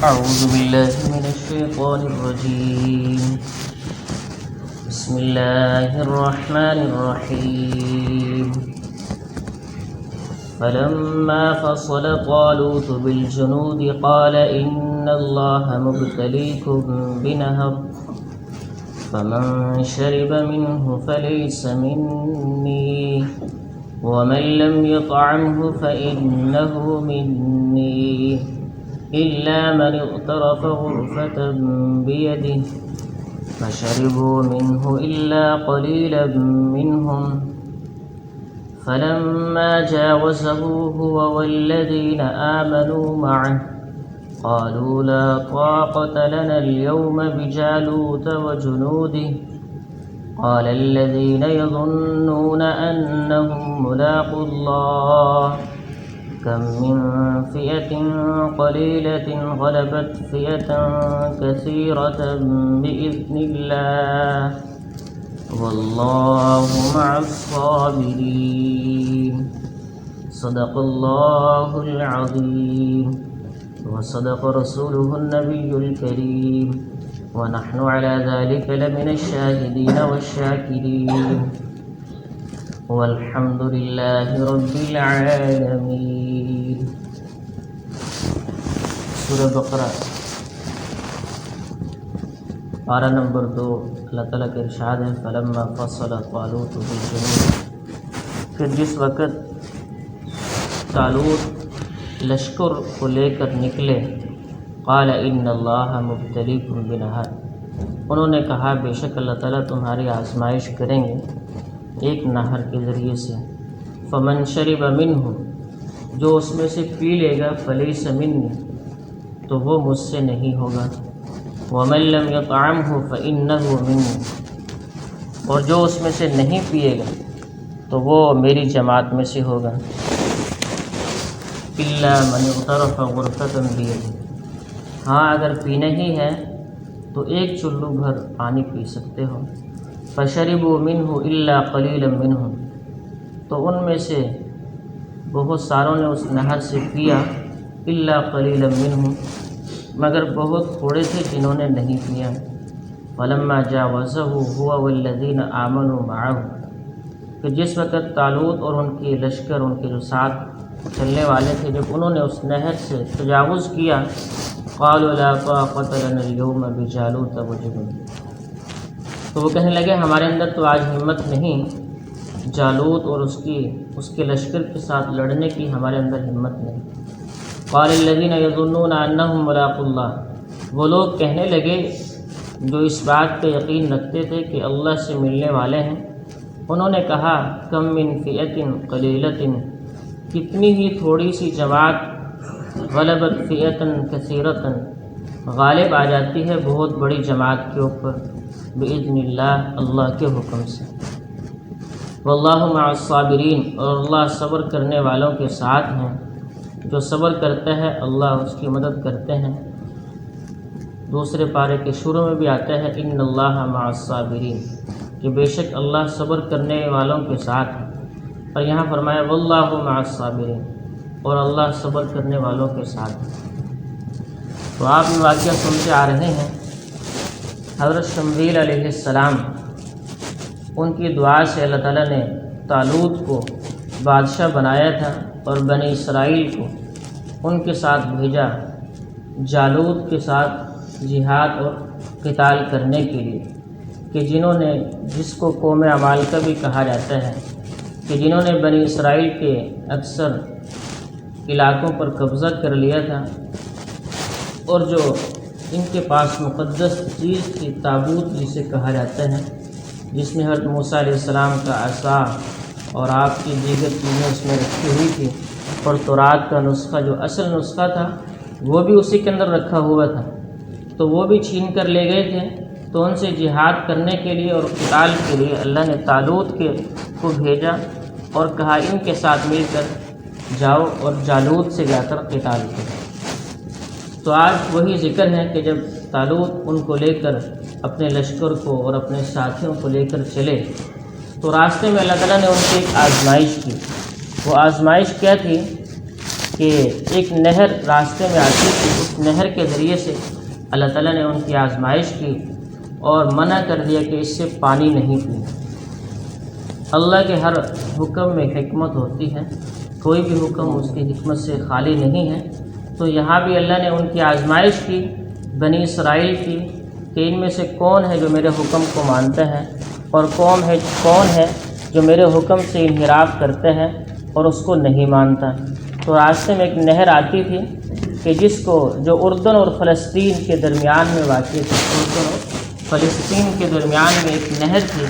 أعوذ بالله من الشيطان الرجيم. بسم الله الرحمن الرحيم. فلما فصل طالوت بالجنود قال إن الله مبتليكم بنهر فمن شرب منه فليس مني ومن لم يطعمه فإنه مني إلا من اغترف غرفة بيده فشربوا منه إلا قليلا منهم فلما جاوزه هو والذين آمنوا معه قالوا لا طاقة لنا اليوم بجالوت وجنوده قال الذين يظنون أنهم ملاقو الله كم من فئة قليلة غلبت فئة كثيرة بإذن الله والله مع الصابرين. صدق الله العظيم وصدق رسوله النبي الكريم ونحن على ذلك لمن الشاهدين والشاكرين والحمد لله رب العالمين. سورہ بقرہ پارہ نمبر 2. اللہ تعالیٰ کا ارشاد ہے فلما فصل طالوت بالجنود، پھر جس وقت طالوت لشکر کو لے کر نکلے قال ان اللہ مبتلیکم بنہر، انہوں نے کہا بے شک اللہ تعالیٰ تمہاری آزمائش کریں گے ایک نہر کے ذریعے سے. فمن شرب منہ، جو اس میں سے پی لے گا فلیس منی، تو وہ مجھ سے نہیں ہوگا. ومن لم یطعمہ فإنہ منی، اور جو اس میں سے نہیں پیے گا تو وہ میری جماعت میں سے ہوگا. الا من اغترف غرفۃ بیدہ، ہاں اگر پینا ہی ہے تو ایک چلو بھر پانی پی سکتے ہو. فشربوا منہ الا قلیلا منہم، تو ان میں سے بہت ساروں نے اس نہر سے پیا. الا قلیلا منہم، مگر بہت تھوڑے تھے جنہوں نے نہیں پیا. فلما جاوزہ هو والذین آمنوا معہ، کہ جس وقت طالوت اور ان کے لشکر، ان کے جو ساتھ چلنے والے تھے، جب انہوں نے اس نہر سے تجاوز کیا قالوا لا طاقة لنا اليوم بجالوت وجنود، تو وہ کہنے لگے ہمارے اندر تو آج ہمت نہیں جالوت اور اس کے لشکر کے ساتھ لڑنے کی، ہمارے اندر ہمت نہیں. قال الذين يظنون انهم ملاقو الله، وہ لوگ کہنے لگے جو اس بات پہ یقین رکھتے تھے کہ اللہ سے ملنے والے ہیں، انہوں نے کہا کم من فئة قلیلۃ، کتنی ہی تھوڑی سی جماعت غلبت فئة کثیرۃ، غالب آ جاتی ہے بہت بڑی جماعت کے اوپر. بإذن اللہ، اللہ کے حکم سے. واللہ مع الصابرین، اور اللہ صبر کرنے والوں کے ساتھ ہیں. جو صبر کرتا ہے اللہ اس کی مدد کرتے ہیں. دوسرے پارے کے شروع میں بھی آتا ہے ان اللہ مع الصابرین، کہ بے شک اللہ صبر کرنے والوں کے ساتھ ہے. اور یہاں فرمایا واللہ مع الصابرین، اور اللہ صبر کرنے والوں کے ساتھ ہے. تو آپ یہ واقعہ سنتے آ رہے ہیں حضرت شمویل علیہ السلام، ان کی دعا سے اللہ تعالیٰ نے طالوت کو بادشاہ بنایا تھا اور بنی اسرائیل کو ان کے ساتھ بھیجا جالوت کے ساتھ جہاد اور قتال کرنے کے لیے، کہ جس کو قوم عمالقہ بھی کہا جاتا ہے، کہ جنہوں نے بنی اسرائیل کے اکثر علاقوں پر قبضہ کر لیا تھا، اور جو ان کے پاس مقدس چیز تھی تابوت جسے کہا جاتا ہے، جس میں حضرت موسیٰ علیہ السلام کا عصا اور آپ کی دیگر چیزیں اس میں رکھی ہوئی تھی، اور تورات کا نسخہ جو اصل نسخہ تھا وہ بھی اسی کے اندر رکھا ہوا تھا، تو وہ بھی چھین کر لے گئے تھے. تو ان سے جہاد کرنے کے لیے اور قتال کے لیے اللہ نے طالوت کو بھیجا اور کہا ان کے ساتھ مل کر جاؤ اور جالوت سے جا کر قتال کرو. تو آج وہی ذکر ہے کہ جب طالوت ان کو لے کر اپنے لشکر کو اور اپنے ساتھیوں کو لے کر چلے تو راستے میں اللہ تعالیٰ نے ان کی ایک آزمائش کی. وہ آزمائش کیا تھی کہ ایک نہر راستے میں آتی تھی، اس نہر کے ذریعے سے اللہ تعالیٰ نے ان کی آزمائش کی اور منع کر دیا کہ اس سے پانی نہیں پینا۔ اللہ کے ہر حکم میں حکمت ہوتی ہے، کوئی بھی حکم اس کی حکمت سے خالی نہیں ہے۔ تو یہاں بھی اللہ نے ان کی آزمائش کی، بنی اسرائیل کی، کہ ان میں سے کون ہے جو میرے حکم کو مانتا ہے اور کون ہے جو میرے حکم سے انحراف کرتے ہیں اور اس کو نہیں مانتا۔ تو راستے میں ایک نہر آتی تھی کہ جس کو جو اردن اور فلسطین کے درمیان میں واقع تھی، اردن اور فلسطین کے درمیان میں ایک نہر تھی،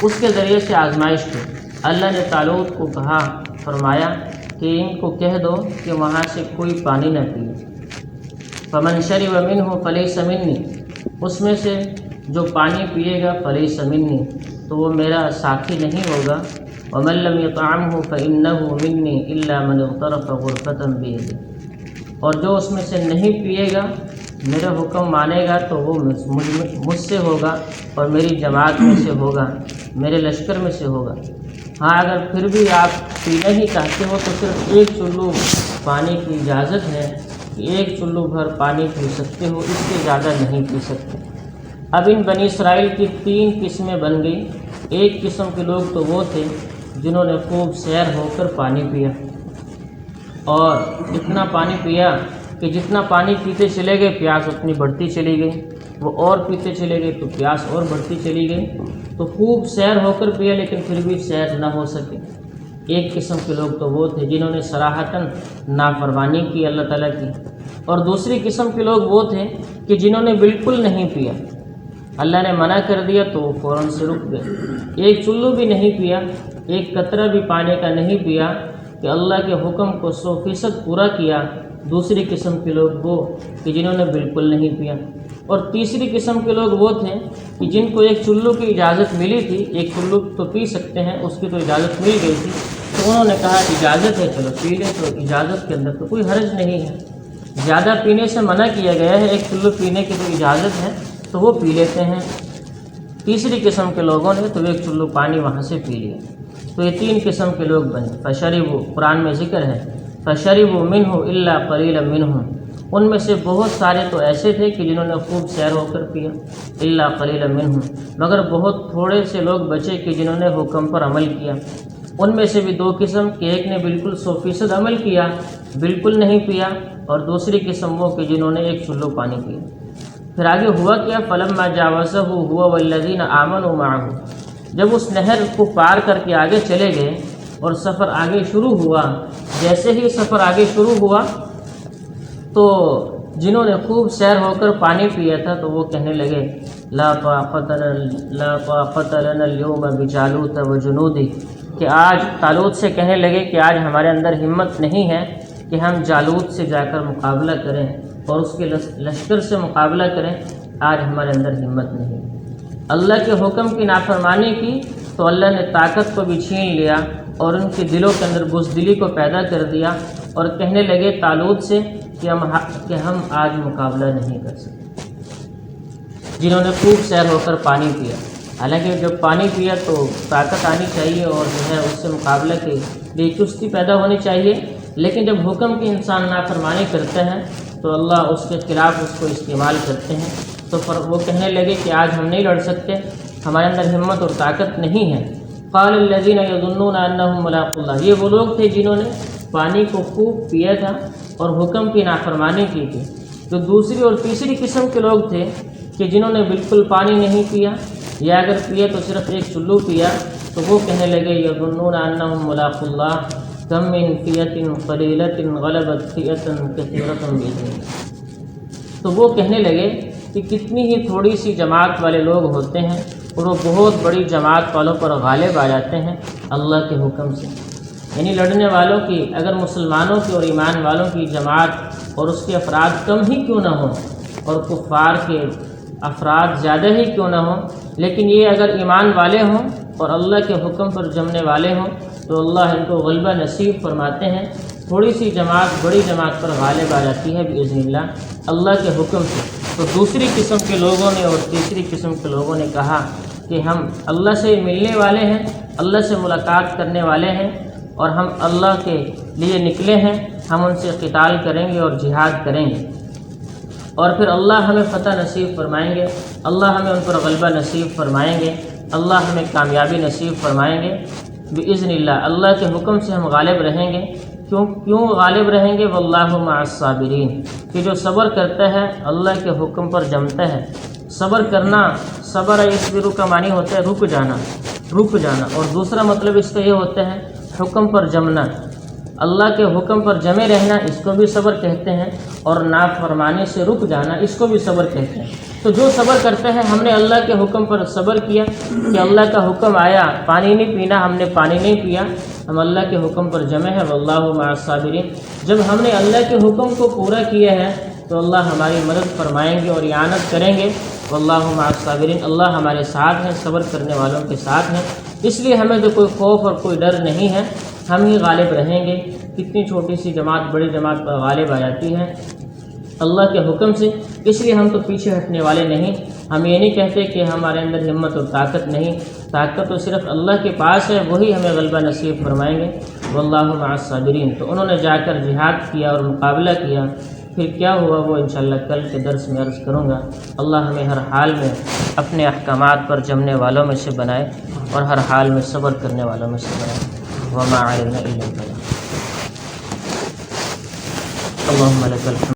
اس کے ذریعے سے آزمائش کی۔ اللہ نے طالوت کو کہا، فرمایا کہ ان کو کہہ دو کہ وہاں سے کوئی پانی نہ پیے۔ فمن شرب منہ فلیس منی، اس میں سے جو پانی پیے گا فلیس منی، تو وہ میرا ساتھی نہیں ہوگا۔ ومن لم یطعمہ فإنہ منی الا من اغترف غرفۃ بیدہ، اور جو اس میں سے نہیں پیے گا، میرا حکم مانے گا، تو وہ مجھ سے ہوگا اور میری جماعت میں سے ہوگا، میرے لشکر میں سے ہوگا۔ ہاں اگر پھر بھی آپ پینا ہی چاہتے ہو تو صرف ایک چلو پانی کی اجازت ہے کہ ایک چلو بھر پانی پی سکتے ہو، اس سے زیادہ نہیں پی سکتے۔ اب ان بنی اسرائیل کی 3 قسمیں بن گئی۔ ایک قسم کے لوگ تو وہ تھے جنہوں نے خوب سیر ہو کر پانی پیا، اور اتنا پانی پیا کہ جتنا پانی پیتے چلے گئے پیاس اتنی بڑھتی چلی گئی، وہ اور پیتے چلے گئے تو پیاس اور بڑھتی چلی گئی۔ تو خوب سیر ہو کر پیا لیکن پھر بھی سیر نہ ہو سکے۔ ایک قسم کے لوگ تو وہ تھے جنہوں نے صراحتاً نافرمانی کی اللہ تعالیٰ کی، اور دوسری قسم کے لوگ وہ تھے کہ جنہوں نے بالکل نہیں پیا، اللہ نے منع کر دیا تو وہ فوراً سے رک گئے، ایک چلو بھی نہیں پیا، ایک قطرہ بھی پانی کا نہیں پیا، کہ اللہ کے حکم کو 100% پورا کیا۔ دوسری قسم کے لوگ وہ کہ جنہوں نے بالکل نہیں پیا، اور تیسری قسم کے لوگ وہ تھے کہ جن کو ایک چلو کی اجازت ملی تھی، ایک چلو تو پی سکتے ہیں، اس کی تو اجازت مل گئی تھی، تو انہوں نے کہا اجازت ہے چلو پی لیں، تو اجازت کے اندر تو کوئی حرج نہیں ہے، زیادہ پینے سے منع کیا گیا ہے، ایک چلو پینے کی تو اجازت ہے تو وہ پی لیتے ہیں۔ تیسری قسم کے لوگوں نے تو ایک چلو پانی وہاں سے پی لیا۔ تو یہ 3 قسم کے لوگ بنے۔ فشربوا، قرآن میں ذکر ہے، فشربوا منہ الا قلیلا منہم، ان میں سے بہت سارے تو ایسے تھے کہ جنہوں نے خوب سیر ہو کر پیا، الا قلیلا منہم، مگر بہت تھوڑے سے لوگ بچے کہ جنہوں نے حکم پر عمل کیا۔ ان میں سے بھی 2 قسم، کہ ایک نے بالکل 100% عمل کیا، بالکل نہیں پیا، اور دوسری قسم وہ کہ جنہوں نے ایک چلو پانی پیا۔ پھر آگے ہوا کیا، فلما جاوزہ هو والذین آمنوا معه، جب اس نہر کو پار کر کے آگے چلے گئے اور سفر آگے شروع ہوا، جیسے ہی سفر آگے شروع ہوا تو جنہوں نے خوب سیر ہو کر پانی پیا تھا تو وہ کہنے لگے لا طاقت لنا اليوم بجالوت وجنودہ، کہ آج طالوت سے کہنے لگے کہ آج ہمارے اندر ہمت نہیں ہے کہ ہم جالوت سے جا کر مقابلہ کریں اور اس کے لشکر سے مقابلہ کریں، آج ہمارے اندر ہمت نہیں۔ اللہ کے حکم کی نافرمانی کی تو اللہ نے طاقت کو بھی چھین لیا اور ان کے دلوں کے اندر بزدلی کو پیدا کر دیا، اور کہنے لگے طالوت سے کہ ہم آج مقابلہ نہیں کر سکتے، جنہوں نے خوب سیر ہو کر پانی پیا۔ حالانکہ جب پانی پیا تو طاقت آنی چاہیے اور جو ہے اس سے مقابلہ کے لیے چستی پیدا ہونی چاہیے، لیکن جب حکم کی انسان نافرمانی کرتا ہے تو اللہ اس کے خلاف اس کو استعمال کرتے ہیں۔ تو وہ کہنے لگے کہ آج ہم نہیں لڑ سکتے، ہمارے اندر ہمت اور طاقت نہیں ہے۔ قال الذین یظنون انہم ملاقو اللہ، یہ وہ لوگ تھے جنہوں نے پانی کو خوب پیا تھا اور حکم کی نافرمانی کی تھی۔ جو دوسری اور تیسری قسم کے لوگ تھے کہ جنہوں نے بالکل پانی نہیں پیا، یا اگر پیا تو صرف ایک چلو پیا، تو وہ کہنے لگے یظنون انہم ملاقو اللہ کم من فیۃ قلیلۃ غلبت فیۃ کثیرۃ بإذن اللہ، تو وہ کہنے لگے کہ کتنی ہی تھوڑی سی جماعت والے لوگ ہوتے ہیں اور وہ بہت بڑی جماعت والوں پر غالب آ جاتے ہیں اللہ کے حکم سے۔ یعنی لڑنے والوں کی، اگر مسلمانوں کی اور ایمان والوں کی جماعت اور اس کے افراد کم ہی کیوں نہ ہوں اور کفار کے افراد زیادہ ہی کیوں نہ ہوں، لیکن یہ اگر ایمان والے ہوں اور اللہ کے حکم پر جمنے والے ہوں تو اللہ ان کو غلبہ نصیب فرماتے ہیں۔ تھوڑی سی جماعت بڑی جماعت پر غالب آ جاتی ہے بإذن اللہ کے حکم سے۔ تو دوسری قسم کے لوگوں نے اور تیسری قسم کے لوگوں نے کہا کہ ہم اللہ سے ملنے والے ہیں، اللہ سے ملاقات کرنے والے ہیں، اور ہم اللہ کے لیے نکلے ہیں، ہم ان سے قتال کریں گے اور جہاد کریں گے، اور پھر اللہ ہمیں فتح نصیب فرمائیں گے، اللہ ہمیں ان پر غلبہ نصیب فرمائیں گے، اللہ ہمیں کامیابی نصیب فرمائیں گے بإذن اللہ۔ اللہ کے حکم سے ہم غالب رہیں گے۔ کیوں غالب رہیں گے؟ واللہ مع الصابرین، کہ جو صبر کرتا ہے اللہ کے حکم پر جمتا ہے۔ صبر کرنا، صبر یصبر کا معنی ہوتا ہے رک جانا، اور دوسرا مطلب اس کا یہ ہوتا ہے حکم پر جمنا، اللہ کے حکم پر جمے رہنا، اس کو بھی صبر کہتے ہیں، اور نافرمانی سے رک جانا، اس کو بھی صبر کہتے ہیں۔ تو جو صبر کرتا ہے، ہم نے اللہ کے حکم پر صبر کیا کہ اللہ کا حکم آیا پانی نہیں پینا، ہم نے پانی نہیں پیا، ہم اللہ کے حکم پر جمے ہیں، واللہ مع الصابرین۔ جب ہم نے اللہ کے حکم کو پورا کیا ہے تو اللہ ہماری مدد فرمائیں گے اور اعانت کریں گے، واللہ مع الصابرین۔ اللہ ہمارے ساتھ ہیں، صبر کرنے والوں کے ساتھ ہیں، اس لیے ہمیں تو کوئی خوف اور کوئی ڈر نہیں ہے، ہم ہی غالب رہیں گے۔ کتنی چھوٹی سی جماعت بڑی جماعت پر غالب آ جاتی ہے اللہ کے حکم سے، اس لیے ہم تو پیچھے ہٹنے والے نہیں۔ ہم یہ نہیں کہتے کہ ہمارے اندر ہمت اور طاقت نہیں، طاقت تو صرف اللہ کے پاس ہے، وہی ہمیں غلبہ نصیب فرمائیں گے، واللہ مع الصابرین۔ تو انہوں نے جا کر جہاد کیا اور مقابلہ کیا، پھر کیا ہوا وہ انشاءاللہ کل کے درس میں عرض کروں گا۔ اللہ ہمیں ہر حال میں اپنے احکامات پر جمنے والوں میں سے بنائے، اور ہر حال میں صبر کرنے والوں میں سے بنائے۔ وما علینا الا البلاغ۔ اللهم لك الحمد